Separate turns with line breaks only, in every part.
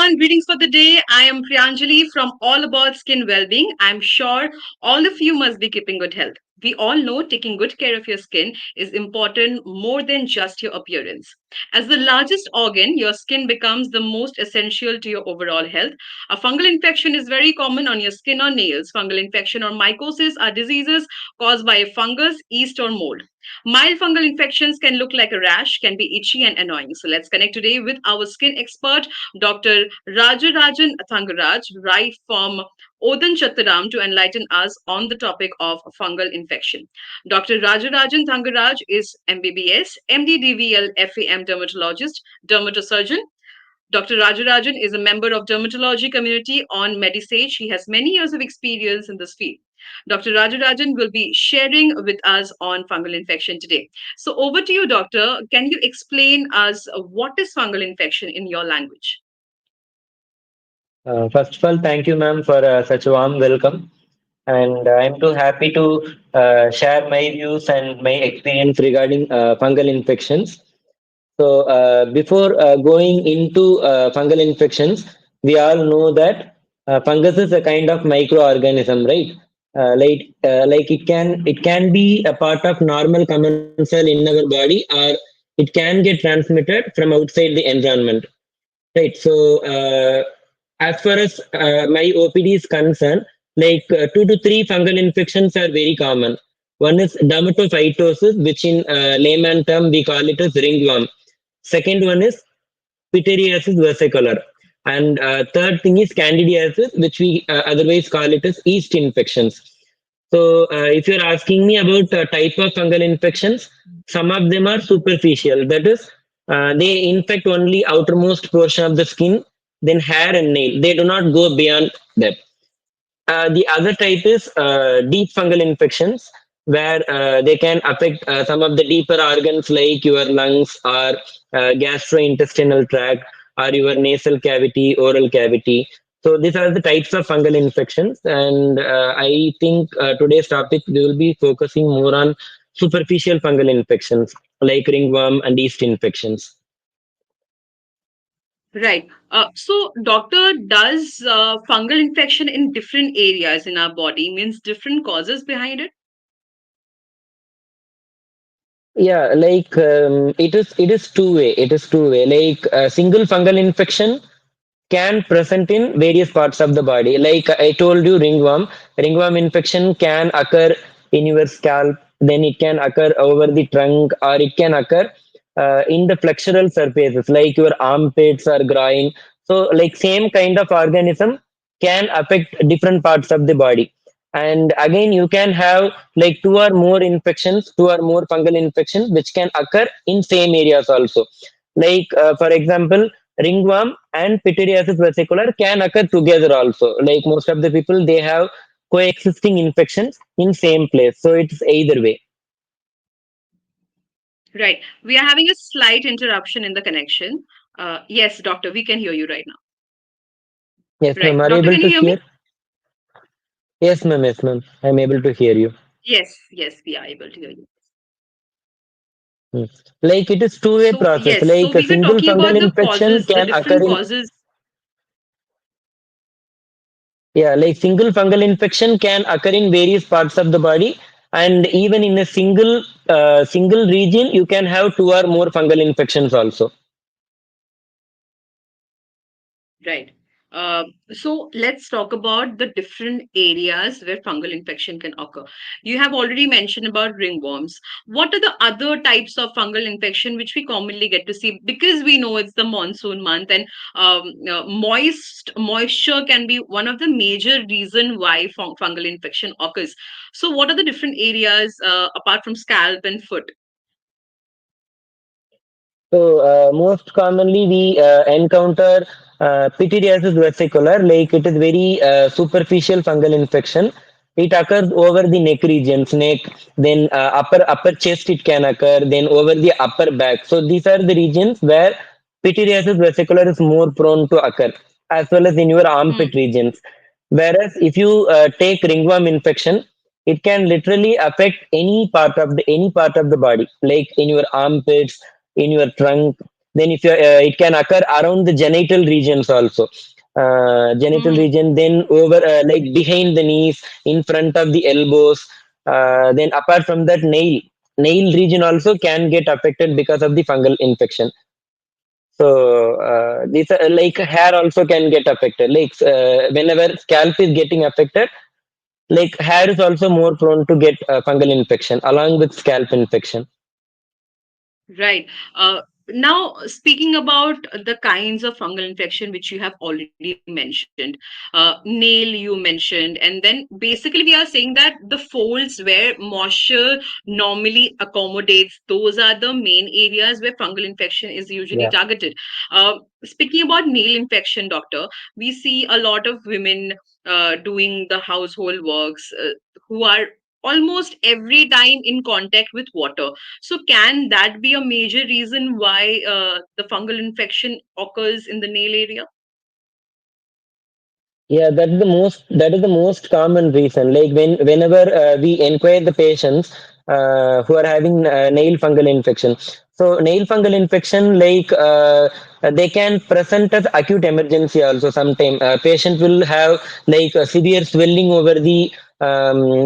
everyone. Greetings for the day. I am Priyanjali from All About Skin Wellbeing. I'm sure all of you must be keeping good health. We all know taking good care of your skin is important more than just your appearance. As the largest organ, your skin becomes the most essential to your overall health. A fungal infection is very common on your skin or nails. Fungal infection or mycosis are diseases caused by a fungus, yeast, or mold. Mild fungal infections can look like a rash, can be itchy and annoying. So let's connect today with our skin expert, Dr. Rajarajan Thangaraj, right from Oddanchatram, to enlighten us on the topic of fungal infection. Dr. Rajarajan Thangaraj is MBBS, MD DVL FAM dermatologist, dermatosurgeon. Dr. Rajarajan is a member of dermatology community on Medisage. He has many years of experience in this field. Dr. Rajarajan will be sharing with us on fungal infection today. So over to you, doctor. Can you explain us what is fungal infection in your language?
First of all, thank you, ma'am, for such a warm welcome. And I'm too happy to share my views and my experience regarding fungal infections. So, before going into fungal infections, we all know that fungus is a kind of microorganism, right? Like it can be a part of normal commensal in our body, or it can get transmitted from outside the environment. Right. So, as far as my OPD is concerned, like two to three fungal infections are very common. One is dermatophytosis, which in layman term we call it as ringworm. Second one is pityriasis versicolor. And third thing is candidiasis, which we otherwise call it as yeast infections. So, if you're asking me about type of fungal infections, some of them are superficial. That is, they infect only outermost portion of the skin, then hair and nail. They do not go beyond that. The other type is deep fungal infections, where they can affect some of the deeper organs like your lungs or gastrointestinal tract or your nasal cavity, oral cavity. So these are the types of fungal infections, and I think today's topic we will be focusing more on superficial fungal infections like ringworm and yeast infections.
Right. So, doctor, does fungal infection in different areas in our body means different causes behind it?
Yeah, like it is two-way. It is two-way. Like a single fungal infection can present in various parts of the body. Like I told you, ringworm infection can occur in your scalp, then it can occur over the trunk, or it can occur in the flexural surfaces, like your armpits or groin. So, like same kind of organism can affect different parts of the body. And again, you can have like two or more fungal infections, which can occur in same areas also. Like for example, ringworm and pityriasis versicolor can occur together also. Like most of the people, they have coexisting infections in same place. So it's either way.
Right. We are having a slight interruption in the connection. Yes, doctor, we can hear you right now.
Yes, ma'am.
Right.
Are you
Doctor,
able
can
to
you hear me?
hear? Yes, ma'am. Yes, ma'am. I'm able to hear you.
Yes, yes, we are able to hear you.
Hmm. Like it is two-way
So,
process.
yes, so
Like a
we were
single
talking
fungal
about the
infection
causes, the
can occur
different
in,
causes.
yeah, like single fungal infection can occur in various parts of the body, and even in a single region, you can have two or more fungal infections also.
Right. So let's talk about the different areas where fungal infection can occur. You have already mentioned about ringworms. What are the other types of fungal infection which we commonly get to see? Because we know it's the monsoon month, and moisture can be one of the major reason why fungal infection occurs. So, what are the different areas apart from scalp and foot?
So most commonly we encounter pityriasis versicolor, like it is very superficial fungal infection. It occurs over the neck regions, neck, then upper chest it can occur, then over the upper back. So these are the regions where pityriasis versicolor is more prone to occur, as well as in your armpit
Hmm.
regions. Whereas if you take ringworm infection, it can literally affect any part of the body, like in your armpits, in your trunk. Then if you it can occur around the genital regions also. Genital
Hmm.
region, then over like behind the knees, in front of the elbows. Then apart from that, nail region also can get affected because of the fungal infection. So this like hair also can get affected. Like whenever scalp is getting affected, like hair is also more prone to get fungal infection along with scalp infection.
Right. Now, speaking about the kinds of fungal infection which you have already mentioned, nail you mentioned, and then basically we are saying that the folds where moisture normally accommodates, those are the main areas where fungal infection is usually
Yeah.
targeted. Speaking about nail infection, doctor, we see a lot of women doing the household works who are almost every time in contact with water. So, can that be a major reason why the fungal infection occurs in the nail area?
Yeah, that is the most common reason. Like whenever we inquire the patients who are having nail fungal infection. So nail fungal infection, like they can present as acute emergency also. Sometime patient will have like severe swelling over the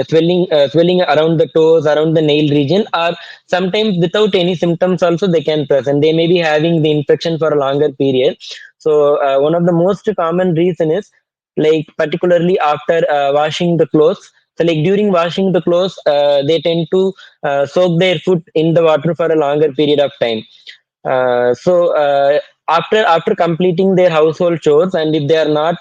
swelling around the toes, around the nail region, or sometimes without any symptoms also they can present. They may be having the infection for a longer period. So one of the most common reason is like particularly after washing the clothes. So like during washing the clothes, they tend to soak their foot in the water for a longer period of time. So after completing their household chores, and if they are not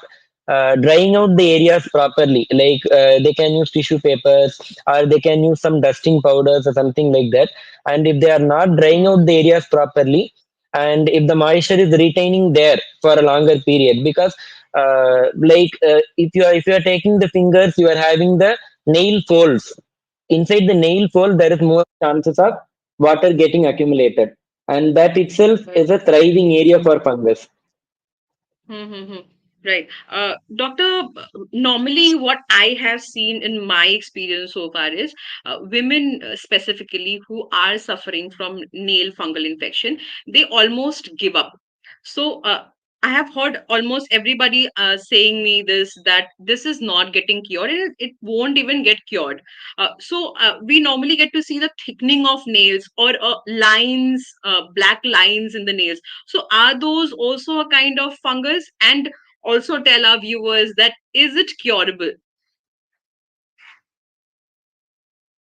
drying out the areas properly, like they can use tissue papers, or they can use some dusting powders or something like that. And if they are not drying out the areas properly, and if the moisture is retaining there for a longer period, because if you are taking the fingers, you are having the nail folds. Inside the nail fold, there is more chances of water getting accumulated, and that itself is a thriving area for fungus.
Mm-hmm. Right. Doctor, normally what I have seen in my experience so far is women specifically who are suffering from nail fungal infection, they almost give up. So, I have heard almost everybody saying me this, that this is not getting cured and it won't even get cured. We normally get to see the thickening of nails or lines, black lines in the nails. So are those also a kind of fungus? And also tell our viewers that is it curable?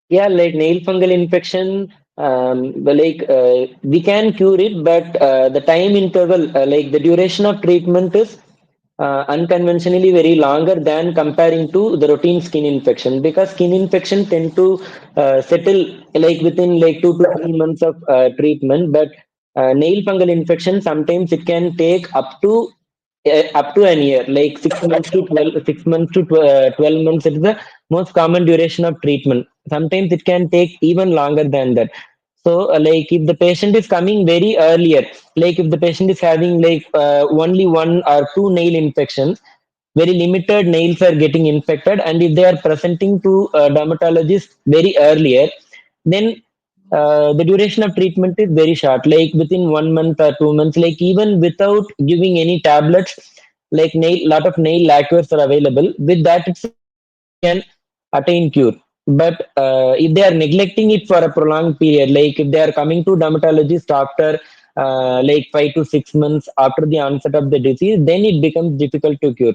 Yeah, like nail fungal infection, we can cure it, but the time interval, like the duration of treatment is unconventionally very longer than comparing to the routine skin infection, because skin infection tend to settle like within like 2 to 3 months of treatment, but nail fungal infection sometimes it can take up to an year, like 6 months to 12 months. It is the most common duration of treatment. Sometimes it can take even longer than that. So, like if the patient is coming very earlier, like if the patient is having like only 1 or 2 nail infections, very limited nails are getting infected, and if they are presenting to a dermatologist very earlier, then the duration of treatment is very short, like within 1 month or 2 months. Like even without giving any tablets, like lot of nail lacquers are available. With that itself, the patient can attain cure. But if they are neglecting it for a prolonged period, like if they are coming to dermatologist after like 5 to 6 months after the onset of the disease, then it becomes difficult to cure.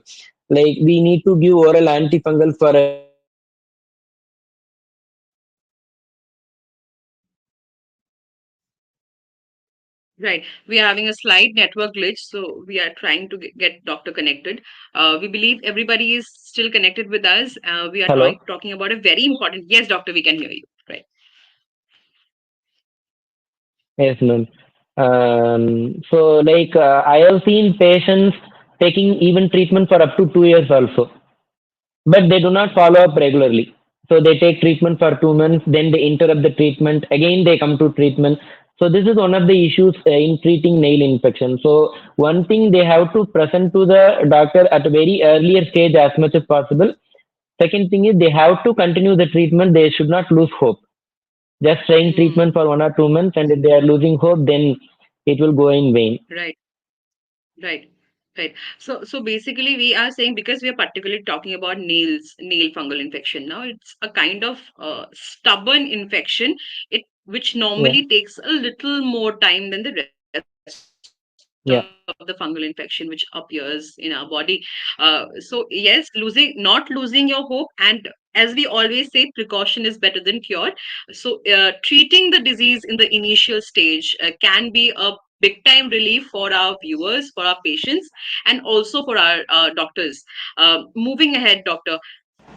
Like we need to give oral antifungal for a period of 6 to 8 months, and then it becomes difficult to cure.
Right. We are having a slight network glitch, so we are trying to get doctor connected. We believe everybody is still connected with us. We are
Hello.
talking about a very important. Yes, doctor, we can hear you. Right.
Yes, ma'am. So, like, I have seen patients taking even treatment for up to 2 years also, but they do not follow up regularly. So, they take treatment for 2 months, then they interrupt the treatment, again, they come to treatment. So, this is one of the issues in treating nail infection. So, one thing they have to present to the doctor at a very earlier stage as much as possible. Second thing is they have to continue the treatment, they should not lose hope. Just trying treatment
Hmm.
for 1 or 2 months, and if they are losing hope, then it will go in vain.
Right. Right. Right. So basically we are saying, because we are particularly talking about nail fungal infection. Now it's a kind of stubborn infection, it which
Yeah,
normally takes a little more time than the rest of the fungal infection which
yeah,
appears in our body. So yes, not losing your hope, and as we always say, precaution is better than cure. So treating the disease in the initial stage can be a big time relief for our viewers, for our patients, and also for our doctors. Moving ahead, doctor,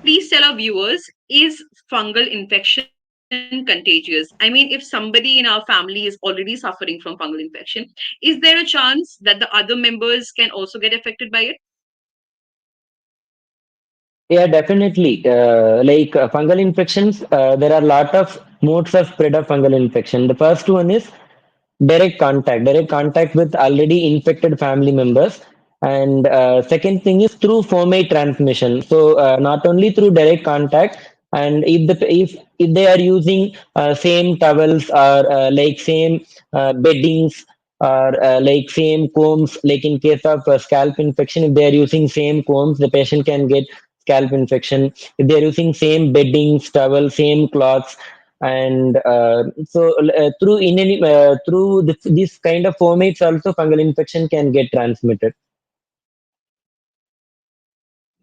please tell our viewers, is fungal infection contagious? I mean, if somebody in our family is already suffering from fungal infection, is there a chance that the other members can also get affected by it?
yeah, definitely. Fungal infections, there are a lot of modes of spread of fungal infection. The first one is direct contact with already infected family members. And second thing is through fomite transmission. So not only through direct contact, and if they are using same towels or like same beddings or like same combs, like in case of scalp infection, if they are using same combs, the patient can get scalp infection. If they are using same beddings, towel, same cloths, and through this kind of fomites also fungal infection can get transmitted.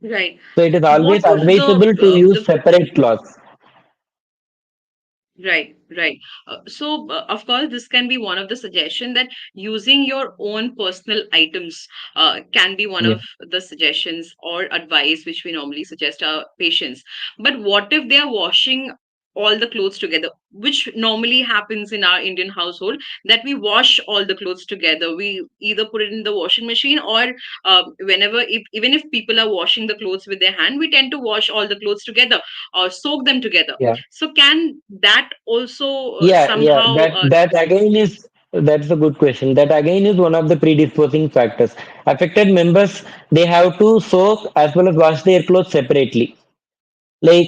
Right.
So it is
What
always
if
advisable to use separate cloths.
Right, right. So, of course, this can be one of the suggestion, that using your own personal items can be one
Yeah,
of the suggestions or advice which we normally suggest our patients. But what if they are washing all the clothes together, which normally happens in our Indian household, that we wash all the clothes together. We either put it in the washing machine, or even if people are washing the clothes with their hand, we tend to wash all the clothes together or soak them together.
yeah,
So can that also
yeah.
somehow
That again is that's a good question. That again is one of the predisposing factors. Affected members, they have to soak as well as wash their clothes separately.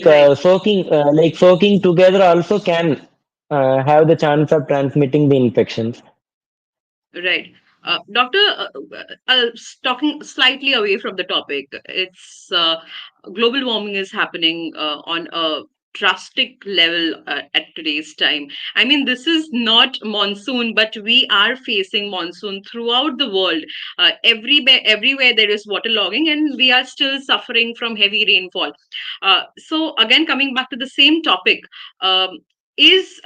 right,
Soaking together also can have the chance of transmitting the infections.
right. Doctor, talking slightly away from the topic, it's global warming is happening on a drastic level at today's time. I mean, this is not monsoon, but we are facing monsoon throughout the world. Everywhere there is waterlogging, and we are still suffering from heavy rainfall. So, again, coming back to the same topic, um, is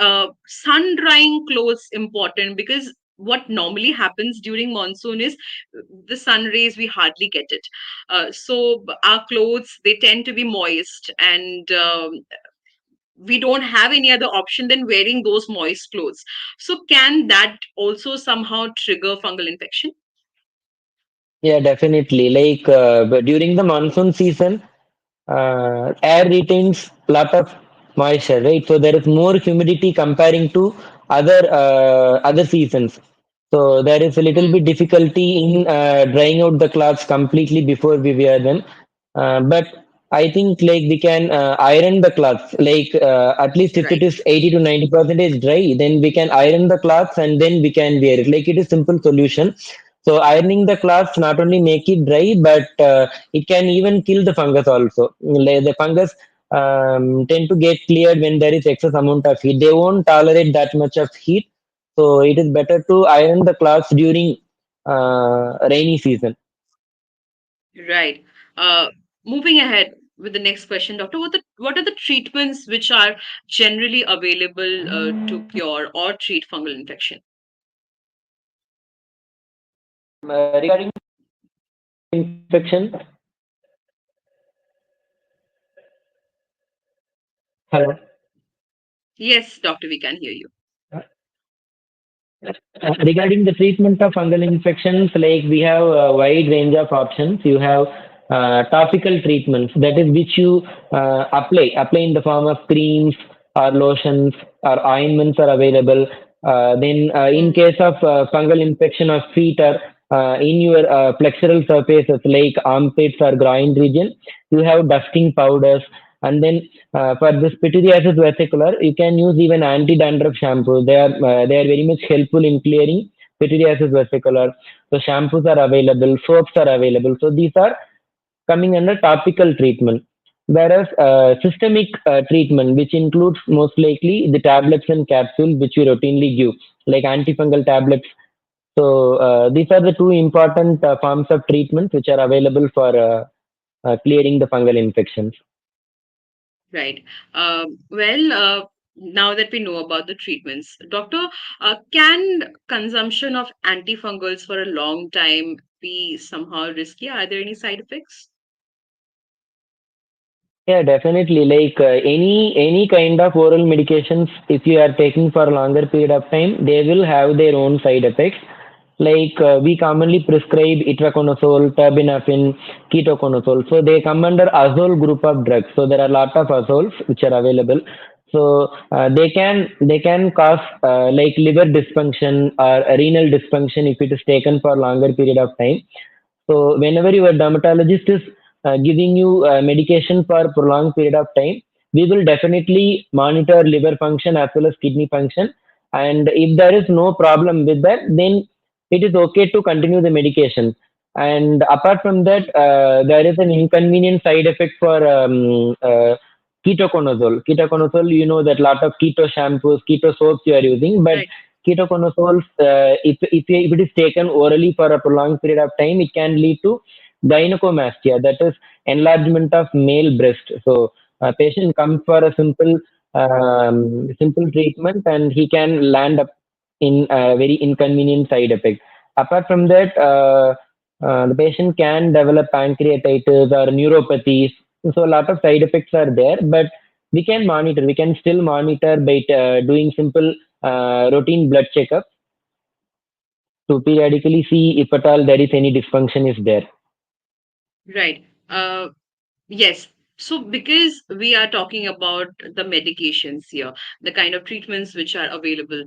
sun drying clothes important? Because what normally happens during monsoon is the sun rays, we hardly get it. So our clothes, they tend to be moist, and we don't have any other option than wearing those moist clothes. So can that also somehow trigger fungal infection?
Yeah, definitely. But during the monsoon season, air retains lot of moisture, right? So there is more humidity comparing to other seasons. So there is a little
Hmm.
bit difficulty in drying out the clothes completely before we wear them. But I think like we can iron the cloths. At least if it
Right,
is 80 to 90% dry, then we can iron the cloths and then we can wear it. Like it is simple solution. So ironing the cloths not only make it dry, but it can even kill the fungus also. Like the fungus tend to get cleared when there is excess amount of heat. They won't tolerate that much of heat. So it is better to iron the cloths during rainy season.
right. uh, Moving ahead with the next question, doctor, what are the treatments which are generally available to cure or treat fungal infection?
Regarding infection, hello.
Yes, doctor, we can hear you.
Regarding the treatment of fungal infections, like we have a wide range of options. You have topical treatments, that is which you apply in the form of creams or lotions or ointments are available. Then, in
Hmm.
case of fungal infection of feet or in your flexural surfaces like armpits or groin region, you have dusting powders. And then for this pityriasis vesicular, you can use even anti-dandruff shampoo. They are very much helpful in clearing. pityriasis versicolor. So shampoos are available, soaps are available. So these are coming under topical treatment. Whereas systemic treatment, which includes most likely the tablets and capsules which we routinely give, like antifungal tablets. So these are the two important forms of treatment which are available for clearing the fungal infections.
Right. Now that we know about the treatments, doctor, can consumption of antifungals for a long time be somehow risky? Are there any side effects?
Yeah, definitely. Like any kind of oral medications, if you are taking for a longer period of time, they will have their own side effects. Like we commonly prescribe itraconazole, terbinafine, ketoconazole. So they come under azole group of drugs. So there are a lot of azoles which are available. So they can cause like liver dysfunction or renal dysfunction if it is taken for longer period of time. So whenever your dermatologist is giving you medication for a prolonged period of time, we will definitely monitor liver function as well as kidney function. And if there is no problem with that, then it is okay to continue the medication. And apart from that, there is an inconvenient side effect for ketoconazole. Ketoconazole, you know that lot of keto shampoos, keto soaps you are using, but
Right.
ketoconazole, if it is taken orally for a prolonged period of time, it can lead to gynecomastia, that is enlargement of male breast. So a patient comes for a simple treatment and he can land up in a very inconvenient side effect. Apart from that, the patient can develop pancreatitis or neuropathies. So a lot of side effects are there, but we can monitor. We can still monitor by doing simple routine blood checkup to periodically see if at all there is any dysfunction is there.
Right. Yes. So, because we are talking about the medications here, the kind of treatments which are available,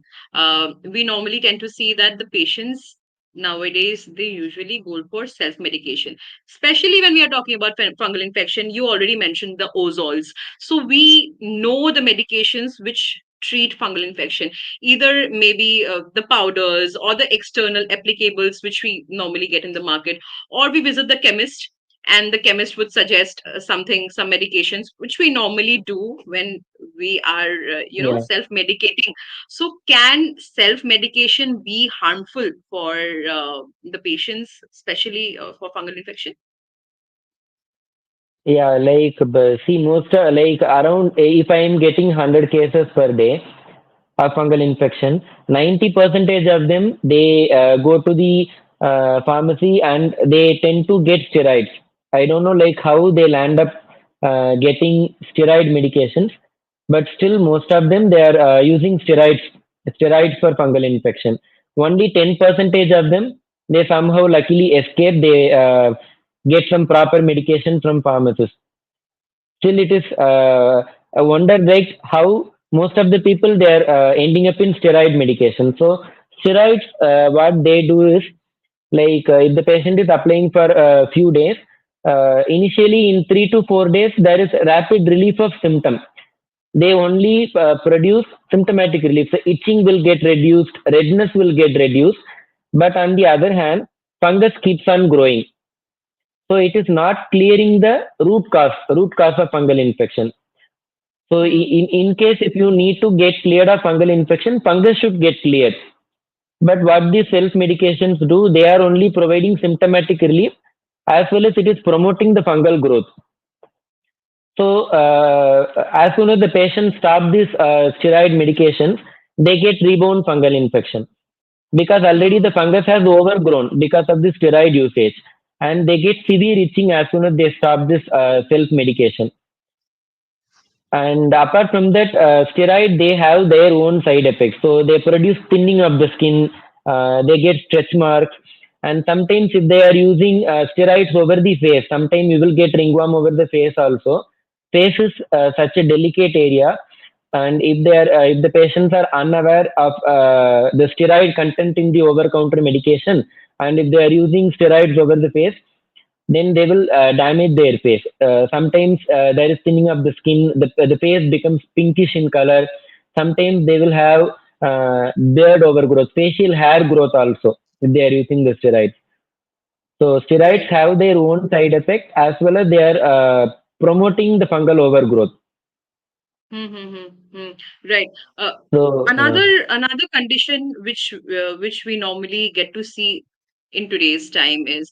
we normally tend to see that the patients nowadays they usually go for self-medication, especially when we are talking about fungal infection. You already mentioned the ozols, so we know the medications which treat fungal infection, either maybe the powders or the external applicables which we normally get in the market, or we visit the chemist and the chemist would suggest some medications which we normally do when we are
Yeah.
self medicating. So can self medication be harmful for the patients, especially for fungal infection?
Yeah, like see, most like around if I am getting 100 cases per day of fungal infection, 90 percentage of them they go to the pharmacy and they tend to get steroids. I don't know like how they land up getting steroid medications, but still most of them they are using steroids for fungal infection. Only 10 percentage of them they somehow luckily escape. They get some proper medication from pharmacists. Still, it is a wonder like how most of the people they are ending up in steroid medication. So steroids, what they do is like if the patient is applying for a few days, initially in 3 to 4 days there is rapid relief of symptom. They only produce symptomatic relief. So itching will get reduced, redness will get reduced, but on the other hand, fungus keeps on growing. So it is not clearing the root cause of fungal infection. So
Hmm.
in case if you need to get cleared of fungal infection, fungus should get cleared. But what these self medications do, they are only providing symptomatic relief as well as it is promoting the fungal growth. So as soon as the patient stop these steroid medications, they get rebound fungal infection because already the
Hmm.
fungus has overgrown because of the steroid usage, and they get severe itching as soon as they stop this self medication. And apart from that, steroid they have their own side effects. So they produce thinning of the skin. They get stretch marks, and sometimes if they are using steroids over the face, sometimes you will get ringworm over the face also. Face is such a delicate area, and if the patients are unaware of the steroid content in the over-counter medication, and if they are using steroids over the face, then they will damage their face. Sometimes there is thinning of the skin, the face becomes pinkish in color. Sometimes they will have beard overgrowth, facial hair growth also. If they are using the steroids. So steroids
Right.
have their own side effect as well as they are promoting the fungal overgrowth.
Mm-hmm. Right. Uh,
So
another condition which we normally get to see in today's time is,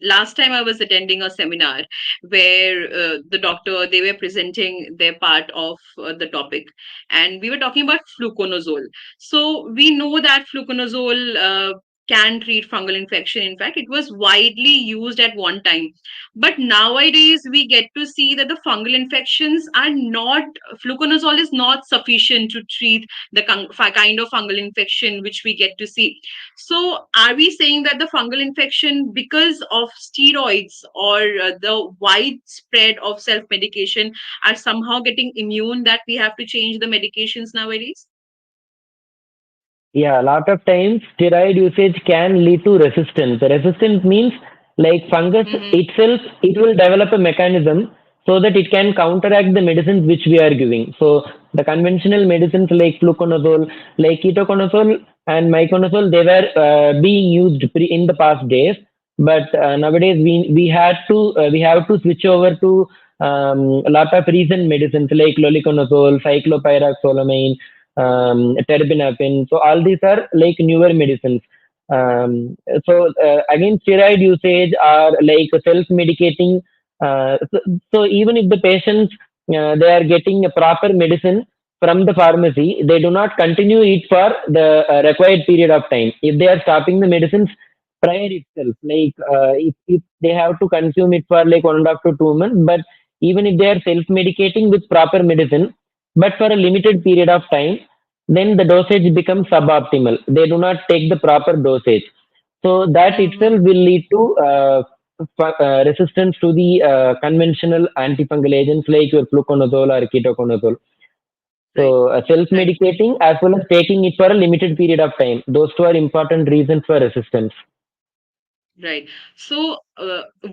last time I was attending a seminar where the doctor, they were presenting their part of the topic, and we were talking about fluconazole. So we know that fluconazole can treat fungal infection. In fact, it was widely used at one time, but nowadays we get to see that the fungal infections are not, fluconazole is not sufficient to treat the kind of fungal infection which we get to see. So are we saying that the fungal infection, because of steroids or the widespread of self medication, are somehow getting immune, that we have to change the medications nowadays?
yeah, a lot of times steroid usage can lead to resistance. Resistance means like fungus
Mm-hmm.
itself, it will develop a mechanism so that it can counteract the medicines which we are giving. So the conventional medicines like fluconazole, like ketoconazole and miconazole, they were being used in the past days. But nowadays we have to switch over to a lot of recent medicines like loliconazole, cyclopyroxolamine, terbinafine. So all these are like newer medicines. Again, steroid usage are like self-medicating. So even if the patients they are getting a proper medicine from the pharmacy, they do not continue it for the required period of time. If they are stopping the medicines prior itself, like if they have to consume it for like 1.5 to 2 months, but even if they are self-medicating with proper medicine, but for a limited period of time, then the dosage becomes suboptimal. They do not take the proper dosage. So that
Mm-hmm.
itself will lead to resistance to the conventional antifungal agents like your fluconazole or ketoconazole.
Right.
So
Right.
self-medicating as well as taking it for a limited period of time. Those two are important reasons for resistance.
Right. So,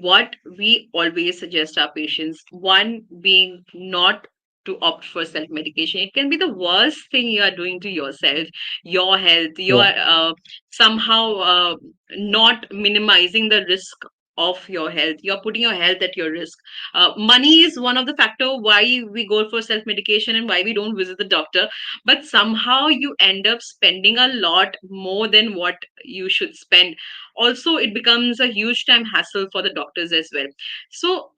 what we always suggest our patients, one being not to opt for self medication. It can be the worst thing you are doing to yourself, your health. You
Yeah.
are somehow not minimizing the risk of your health. You are putting your health at your risk. Money is one of the factor why we go for self medication and why we don't visit the doctor. But somehow you end up spending a lot more than what you should spend. Also, it becomes a huge time hassle for the doctors as well. So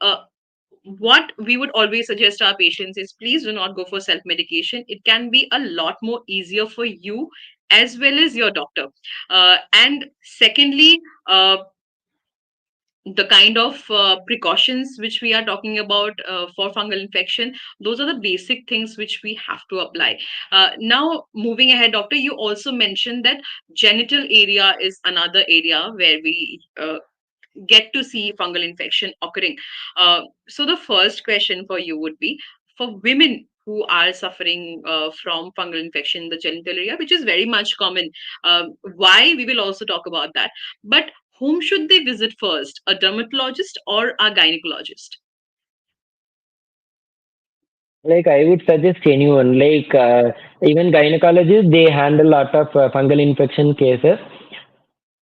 what we would always suggest our patients is, please do not go for self medication. It can be a lot more easier for you as well as your doctor. And secondly, the kind of precautions which we are talking about for fungal infection, those are the basic things which we have to apply. Now, moving ahead, doctor, you also mentioned that genital area is another area where we get to see fungal infection occurring. So the first question for you would be, for women who are suffering from fungal infection in the genital area, which is very much common. Why, we will also talk about that. But whom should they visit first, a dermatologist or a gynecologist?
Like I would suggest anyone, like even gynecologists, they handle a lot of fungal infection cases.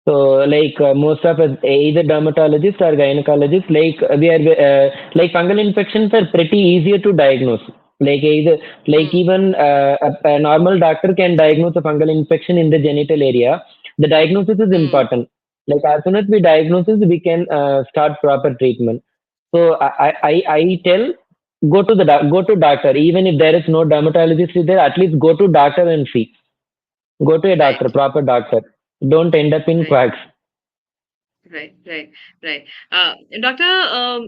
So, like most of us, either dermatologists or gynecologists, like we are like fungal infections are pretty easier to diagnose. Like either, like
Hmm.
even a normal doctor can diagnose a fungal infection in the genital area. The diagnosis is
Hmm.
important. Like as soon as we diagnose it, we can start proper treatment. So I tell go to the go to doctor even if there is no dermatologist is there, at least go to doctor and see. Go to a doctor,
Right.
proper doctor. Don't end up in
Right.
quacks.
Right, right, right. Doctor,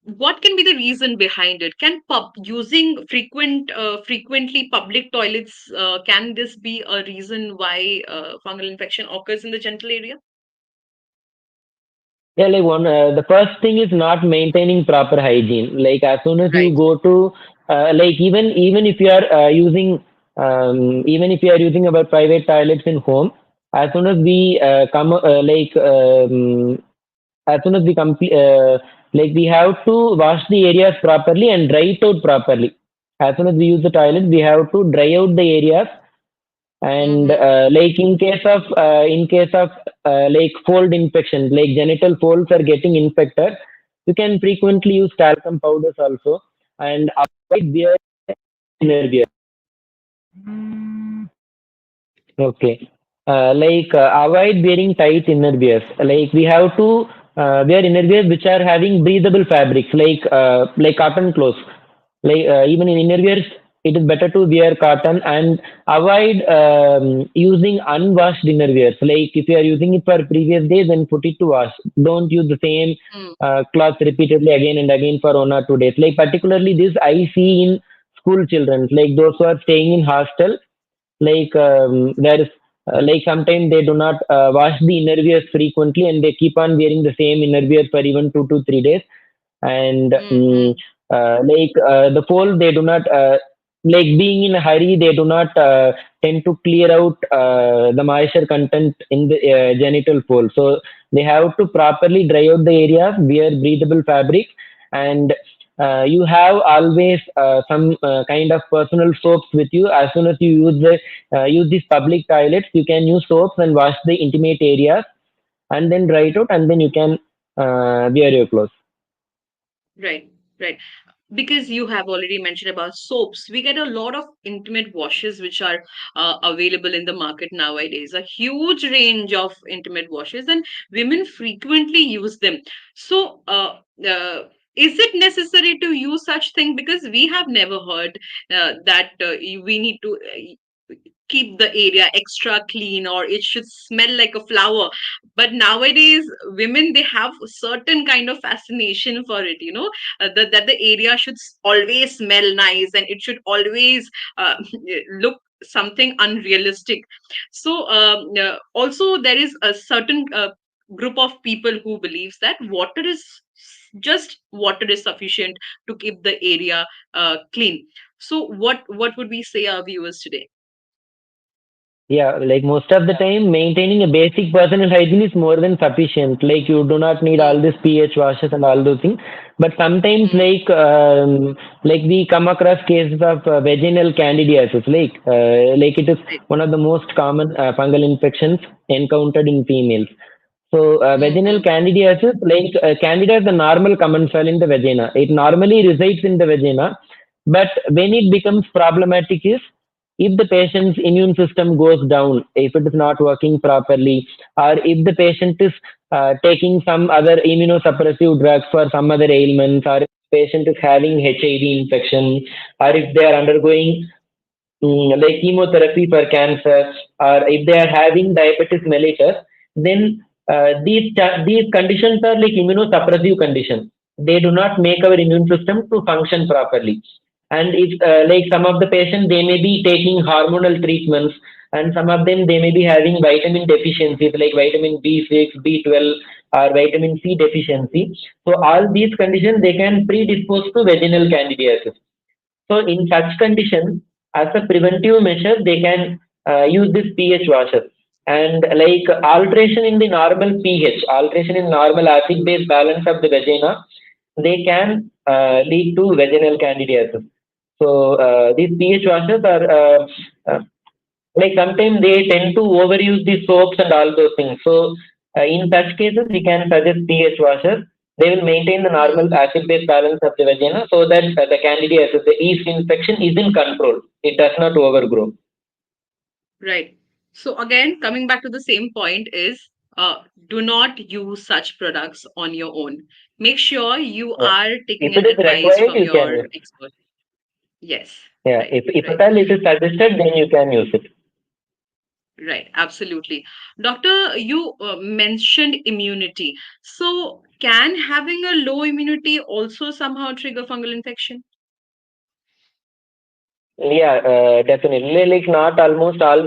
what can be the reason behind it? Can using frequently public toilets, can this be a reason why fungal infection occurs in the genital area?
Yeah, like one, the first thing is not maintaining proper hygiene. Like as soon as you
Right.
go to, like even if you are even if you are using our private toilets in home, as soon as we as soon as we complete, like we have to wash the areas properly and dry it out properly. As soon as we use the toilet, we have to dry out the areas And
Mm-hmm.
like in case of like fold infection, like genital folds are getting infected, you can frequently use talcum powders also, and avoid wearing inner wear. Okay. Avoid wearing tight inner wears. Like we have to wear inner wears which are having breathable fabrics, like cotton clothes. Even in inner wears, it is better to wear cotton and avoid using unwashed inner wears. Like if you are using it for previous days, then put it to wash. Don't use the same cloth repeatedly again and again for 1 or 2 days. Like particularly this I see in school children, like those who are staying in hostel, there is like sometimes they do not wash the inner wears frequently and they keep on wearing the same inner wear for even 2 to 3 days. And
Mm-hmm.
the fold, they do not like being in a hurry, they do not tend to clear out the moisture content in the genital fold, so they have to properly dry out the areas, wear breathable fabric. And you have always some kind of personal soaps with you. As soon as you use these public toilets, you can use soaps and wash the intimate areas and then dry it out, and then you can wear your clothes.
Right, right. Because you have already mentioned about soaps, we get a lot of intimate washes which are available in the market nowadays. A huge range of intimate washes, and women frequently use them. So, is it necessary to use such thing? Because we have never heard that we need to keep the area extra clean or it should smell like a flower. But nowadays women, they have a certain kind of fascination for it, that the area should always smell nice and it should always look something unrealistic. So also there is a certain group of people who believes that water is sufficient to keep the area clean. So what would we say our viewers today?
Yeah, like most of the time, maintaining a basic personal hygiene is more than sufficient. Like you do not need all
Mm,
this pH washes and all those things. But sometimes,
mm,
like we come across cases of vaginal candidiasis. Like it is
right.
one of the most common fungal infections encountered in females. So, vaginal
Mhm,
candidiasis, candida is the normal common cell in the vagina. It normally resides in the vagina, but when it becomes problematic is if the patient's immune system goes down, if it is not working properly, or if the patient is taking some other immunosuppressive drugs for some other ailments, or if the patient is having HIV infection, or if they are undergoing like chemotherapy for cancer, or if they are having diabetes mellitus, then these conditions are like immunosuppressive conditions. They do not make our immune system to function properly. And if like some of the patients, they may be taking hormonal treatments, and some of them they may be having vitamin deficiencies like vitamin B6, B12, or vitamin C deficiency. So all these conditions, they can predispose to vaginal candidiasis. So in such conditions, as a preventive measure, they can use this pH washer. And like alteration in the normal pH, alteration in normal acid-base balance of the vagina, they can lead to vaginal candidiasis. So these pH washers are uh, like sometimes they tend to overuse the soaps and all those things. So in such cases, we can suggest pH washers. They will maintain the
mm,
normal acid-base balance of the vagina so that the candidiasis, the yeast infection, is in control. It does not overgrow.
right. So again, coming back to the same point is, do not use such products on your own. Make sure you
Yeah.
are
If
taking
it
an
is
advice
required,
from
you can
your
use.
expert. Yes,
Yeah.
right,
If
right,
at all it is suggested, then you can use it.
right. Absolutely. Doctor, you mentioned immunity. So can having a low immunity also somehow trigger fungal infection?
Yeah, definitely. Like not almost all,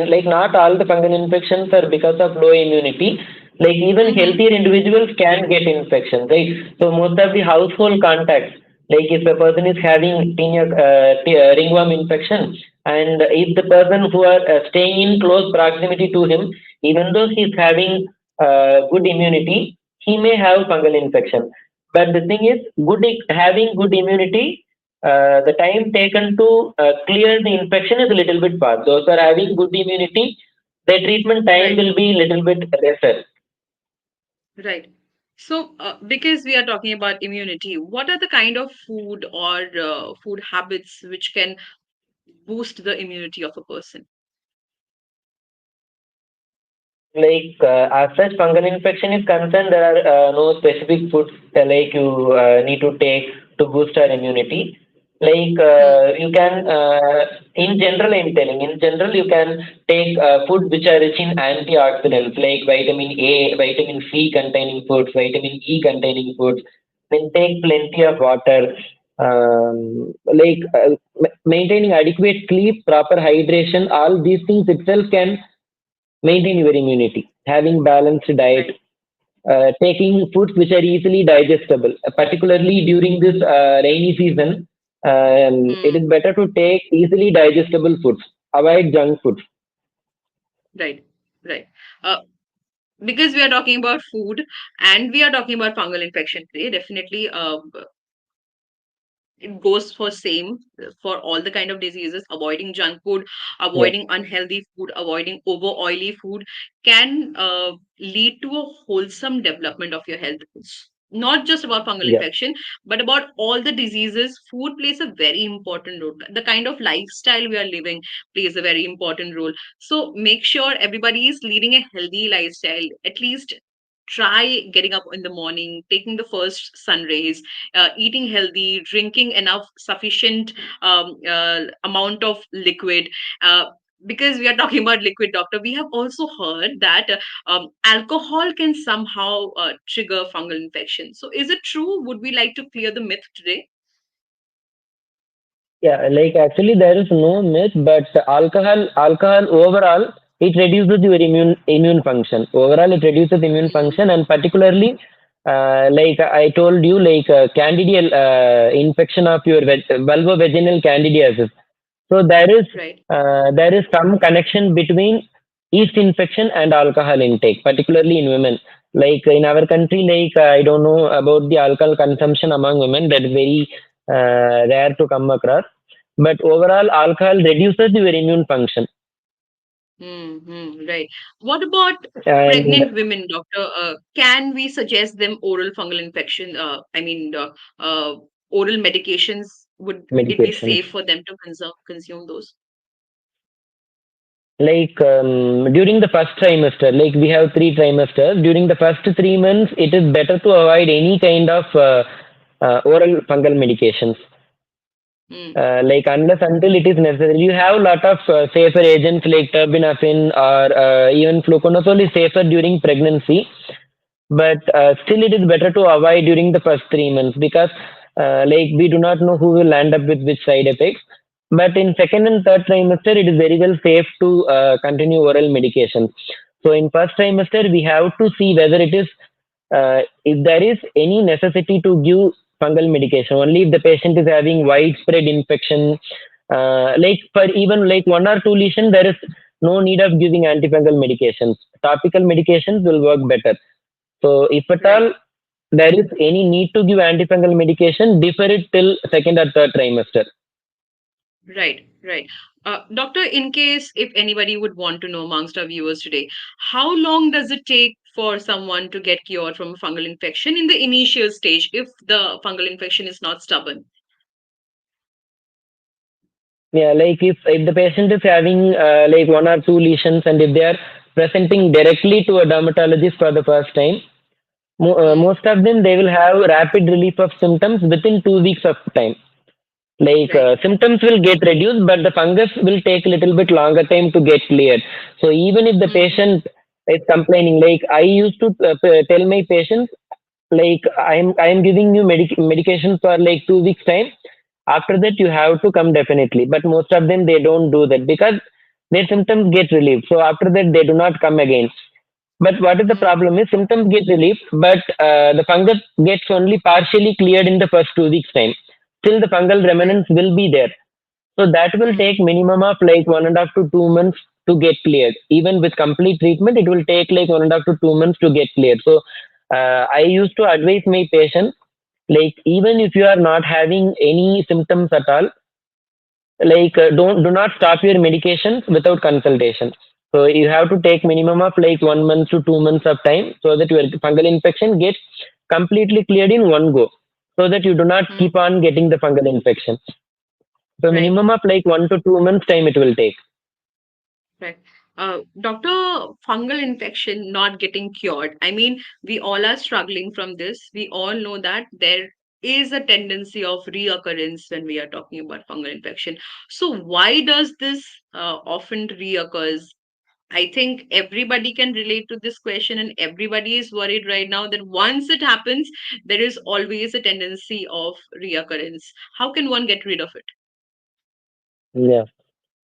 like not all the fungal infections are because of low immunity. Like even
Mm-hmm.
healthier individuals can get infections, right? So most of the household contacts, like if a person is having ringworm infection, and if the person who are staying in close proximity to him, even though he is having good immunity, he may have fungal infection. But the thing is, having good immunity. the time taken to clear the infection is a little bit fast. Those are having good immunity, the treatment time
Right.
will be little bit lesser.
Right. So, because we are talking about immunity, what are the kind of food or food habits which can boost the immunity of a person?
Like as such fungal infection is concerned, there are no specific foods like you need to take to boost our immunity. Like
Hmm.
you can in general I'm telling, in general you can take food which are rich in antioxidants like vitamin A, vitamin C containing foods, vitamin E containing foods. Then take plenty of water, like maintaining adequate sleep, proper hydration, all these things itself can maintain your immunity. Having balanced diet,
Right.
taking foods which are easily digestible, particularly during this rainy season, it
Hmm.
is better to take easily digestible foods. Avoid junk foods.
Right. Right. Uh, because we are talking about food and we are talking about fungal infection today, definitely it goes for same for all the kind of diseases. Avoiding junk food,
Yes.
avoiding unhealthy food, avoiding over oily food can lead to a wholesome development of your health. It's not just about fungal
Yeah.
infection, but about all the diseases. Food plays a very important role. The kind of lifestyle we are living plays a very important role. So make sure everybody is leading a healthy lifestyle. At least try getting up in the morning, taking the first sun rays, eating healthy, drinking enough sufficient amount of liquid. Uh, because we are talking about liquid, doctor, we have also heard that alcohol can somehow trigger fungal infection. So, is it true? Would we like to clear the myth today?
Yeah, like actually there is no myth, but alcohol overall it reduces your immune function. Overall, it reduces immune
Mm,
function, and particularly, like I told you, like candidal infection of your vulvovaginal candidiasis. So
right.
there is some connection between yeast infection and alcohol intake, particularly in women. Like in our country, like I don't know about the alcohol consumption among women. That is very rare to come across. But overall, alcohol reduces your immune function,
Right. What about
and
pregnant women, doctor? Can we suggest them oral fungal infection? Uh, oral medications. Would it be
medications.
safe for them to consume those?
Like during the first trimester, like we have 3 trimesters. During the first 3 months, it is better to avoid any kind of oral fungal medications.
Mm,
Like unless until it is necessary, you have a lot of safer agents like terbinafine or even fluconazole is safer during pregnancy, but still it is better to avoid during the first 3 months because like we do not know who will end up with which side effects. But in second and third trimester, it is very well safe to continue oral medications. So in first trimester, we have to see whether it is if there is any necessity to give fungal medication. Only if the patient is having widespread infection, like for even like 1 or 2 lesions, there is no need of giving antifungal medications. Topical medications will work better. So if at
right.
all there is any need to give antifungal medication, defer it till second or third trimester.
Right, right. Doctor, in case if anybody would want to know amongst our viewers today, how long does it take for someone to get cured from a fungal infection in the initial stage if the fungal infection is not stubborn?
Yeah, like if the patient is having like 1 or 2 lesions and if they are presenting directly to a dermatologist for the first time,
Mm,
most of them they will have rapid relief of symptoms within 2 weeks of time. Like
right.
symptoms will get reduced, but the fungus will take a little bit longer time to get cleared. So even if the
Mm,
patient is complaining, like I used to tell my patients, like I'm giving you medication for like 2 weeks time. After that you have to come definitely, but most of them they don't do that because their symptoms get relieved, so after that they do not come again. But what is the
mm,
problem is symptoms get relieved, but the fungus gets only partially cleared in the first 2 weeks time. Still the fungal
right.
remnants will be there, so that will
Mm,
take minimum of like 1.5 to 2 months to get cleared. Even with complete treatment, it will take like 1.5 to 2 months to get cleared. So I used to advise my patients Like even if you are not having any symptoms at all, don't do not stop your medications without consultation. So you have to take minimum of like 1 month to 2 months of time so that your fungal infection gets completely cleared in one go, so that you do not
Hmm.
keep on getting the fungal infection. So
Right.
minimum of like 1 to 2 months time it will take.
Right. Doctor, fungal infection not getting cured. I mean, we all are struggling from this. We all know that there is a tendency of reoccurrence when we are talking about fungal infection. So, why does this often reoccurs? I think everybody can relate to this question, and everybody is worried right now that once it happens, there is always a tendency of reoccurrence. How can one get rid of it?
Yeah.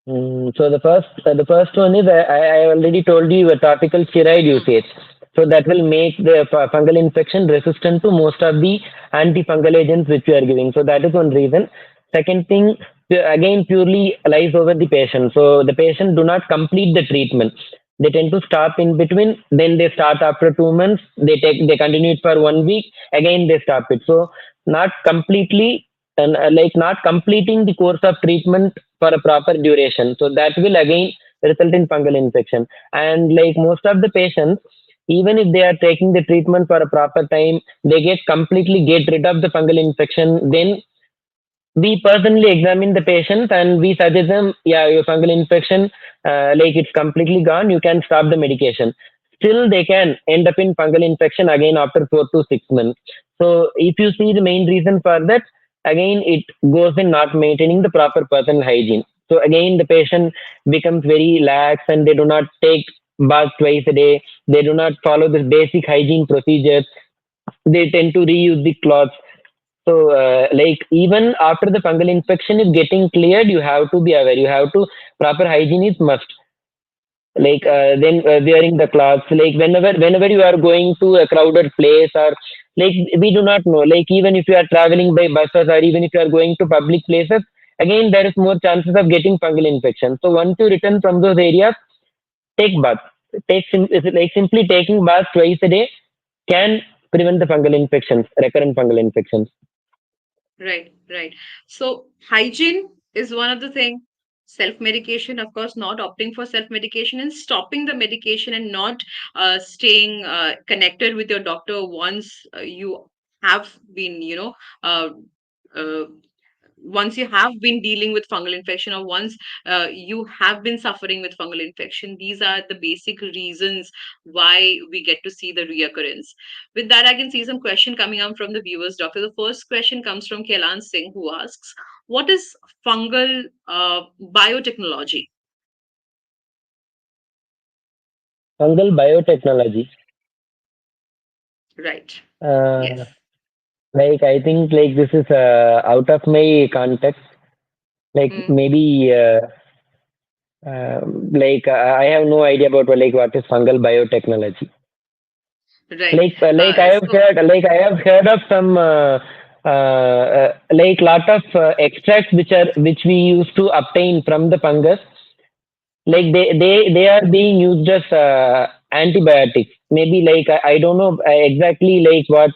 So the first one is I already told you a topical steroid
Hmm.
usage. So that will make the fungal infection resistant to most of the antifungal agents which we are giving. So that is one reason. Second thing, again purely lies over the patient. So the patient do not complete the treatment. They tend to stop in between. Then they start after 2 months. They continue it for 1 week. Again they stop it. So not completely, and not completing the course of treatment for a proper duration, so that will again result in fungal infection. And like most of the patients, even if they are taking the treatment for a proper time, they get completely get rid of the fungal infection. Then we personally examine the patient and we suggest them, yeah, your fungal infection, it's completely gone, you can stop the medication. Still they can end up in fungal infection again after 4 to 6 months. So if you see the main reason for that, again it goes in not maintaining the proper personal hygiene. So again the patient becomes very lax and they do not take bath twice a day, they do not follow the basic hygiene procedures, they tend to reuse the cloths. So, even after the fungal infection is getting cleared, you have to be aware. You have to proper hygiene is must.
Right.
Then wearing the clothes. Like whenever you are going to a crowded place, or like we do not know. Like even if you are traveling by buses or even if you are going to public places, again there is more chances of getting fungal infection. So once you return from those areas, take bath. Is it like simply taking bath twice a day can prevent the fungal infections, recurrent fungal infections.
Right, right. So hygiene is one of the thing. Self-medication, of course, not opting for self-medication and stopping the medication and not staying connected with your doctor once you have been, uh, uh, once you have been dealing with fungal infection or once you have been suffering with fungal infection. These are the basic reasons why we get to see the reoccurrence. With that, I can see some question coming up from the viewers, doctor. The first question comes from Kailan Singh, who asks, what is fungal biotechnology?
Fungal biotechnology.
Right.
Uh,
Yes.
I think this is out of my context. Like
Mm,
maybe I have no idea about what is fungal biotechnology.
right. So
I have heard of some lot of extracts which we used to obtain from the fungus. Like
mm,
they are being used as antibiotics. Maybe I don't know exactly what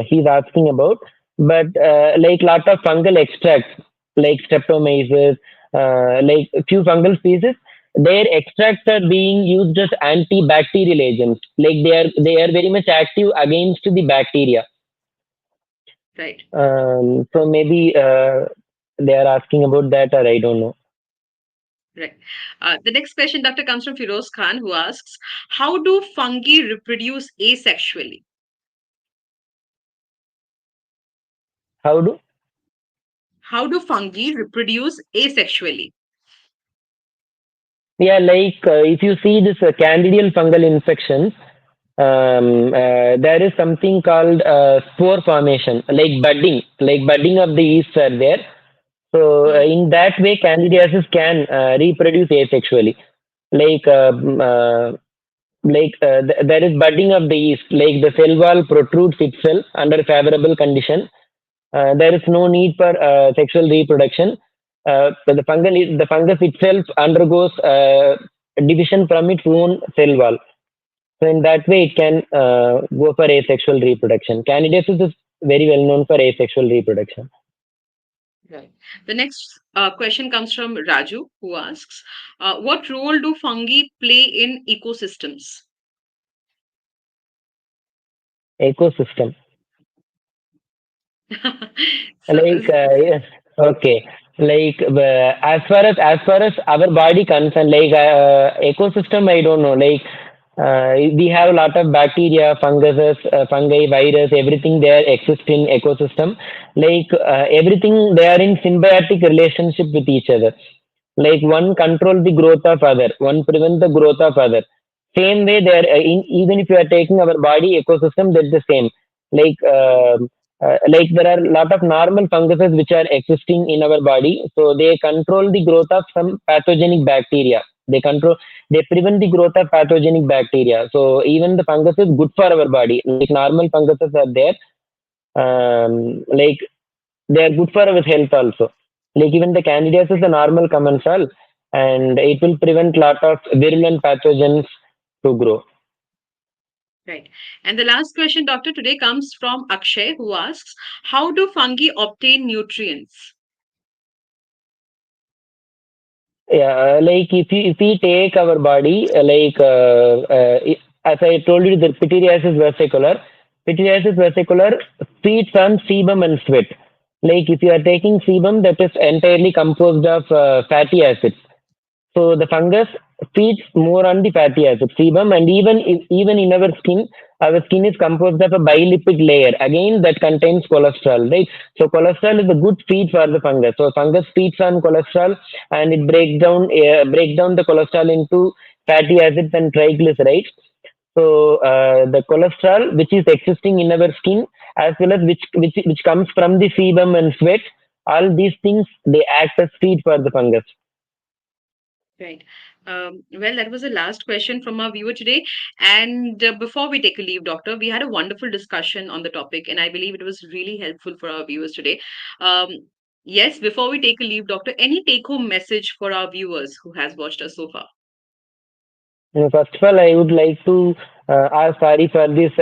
he's asking about, but lot of fungal extracts like streptomyces, like a few fungal species, their extracts are being used as antibacterial agents. Like they are very much active against the bacteria.
right.
So maybe they are asking about that, or I don't know.
Right. The next question, doctor, comes from Firoz Khan, who asks, how do fungi reproduce asexually?
How do?
How do fungi reproduce asexually?
Yeah, if you see this candidal fungal infections, there is something called spore formation, like budding of the yeast are there. So
Hmm.
in that way, candidiasis can reproduce asexually. Like there is budding of the yeast, like the cell wall protrudes itself under favorable condition. There is no need for sexual reproduction. The fungus itself undergoes division from its own cell wall. So in that way, it can go for asexual reproduction. Candidiasis is very well known for asexual reproduction.
Right. The next question comes from Raju, who asks, what role do fungi play in ecosystems?
Ecosystem.
So,
Yes, okay. As far as our body concerned, ecosystem, I don't know. We have a lot of bacteria, funguses, fungi, virus, everything there exists in ecosystem. Everything they are in symbiotic relationship with each other. Like one control the growth of other, one prevent the growth of other. Same way, they are even if you are taking our body ecosystem, that's the same. Like. Like there are a lot of normal funguses which are existing in our body, so they control the growth of some pathogenic bacteria. They prevent the growth of pathogenic bacteria. So even the fungus is good for our body. Like normal funguses are there, like they are good for our health also. Like even the candidiasis is a normal commensal, and it will prevent lot of virulent pathogens to grow.
right. And the last question, Doctor, today comes from Akshay, who asks, how do fungi obtain nutrients?
Yeah, like if we take our body, as I told you, the pityriasis versicolor feeds on sebum and sweat. Like if you are taking sebum, that is entirely composed of fatty acids. So the fungus feeds more on the fatty acid sebum, and even in our skin is composed of a bilipid layer. Again, that contains cholesterol, right? So cholesterol is a good feed for the fungus. So fungus feeds on cholesterol, and it breaks down the cholesterol into fatty acids and triglycerides. So the cholesterol which is existing in our skin, as well as which comes from the sebum and sweat, all these things they act as feed for the fungus.
Right. Well, that was the last question from our viewer today. And before we take a leave, Doctor, we had a wonderful discussion on the topic, and I believe it was really helpful for our viewers today. Um, yes, before we take a leave, Doctor, any take home message for our viewers who has watched us so far?
First of all, I would like to ask sorry for this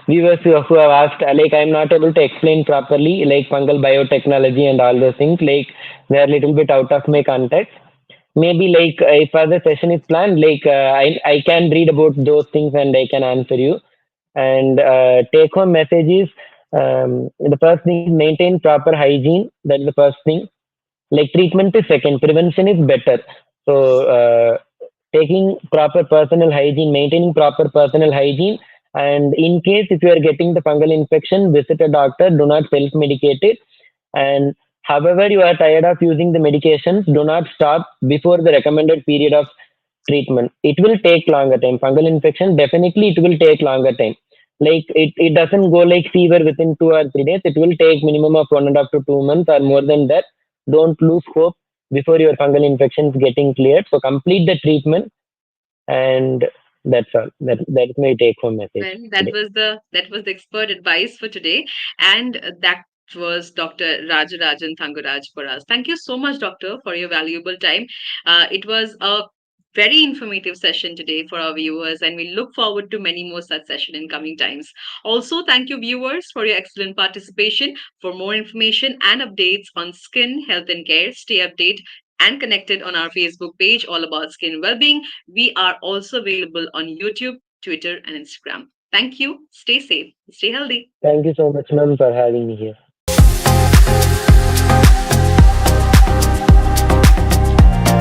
viewers who have asked. Like, I'm not able to explain properly, like fungal biotechnology and all those things. Like, they are a little bit out of my context. Maybe if further session is planned, I can read about those things and I can answer you. And take home message is, the first thing is maintain proper hygiene. That's the first thing. Like treatment is second, prevention is better. So taking proper personal hygiene, maintaining proper personal hygiene, and in case if you are getting the fungal infection, visit a doctor. Do not self medicate it. And however you are tired of using the medications, do not stop before the recommended period of treatment. It will take longer time. Fungal infection, definitely it will take longer time. Like it doesn't go like fever within 2 or 3 days. It will take minimum of 1.5 to 2 months or more than that. Don't lose hope before your fungal infection is getting cleared. So complete the treatment, and that's all. That's my take home message
Well,
today.
that was the expert advice for today, and that was Dr. Rajarajan Thangaraj for us. Thank you so much, Doctor, for your valuable time. It was a very informative session today for our viewers, and we look forward to many more such sessions in coming times. Also, thank you, viewers, for your excellent participation. For more information and updates on skin, health, and care, stay updated and connected on our Facebook page, All About Skin Wellbeing. We are also available on YouTube, Twitter, and Instagram. Thank you. Stay safe. Stay healthy.
Thank you so much, ma'am, for having me here.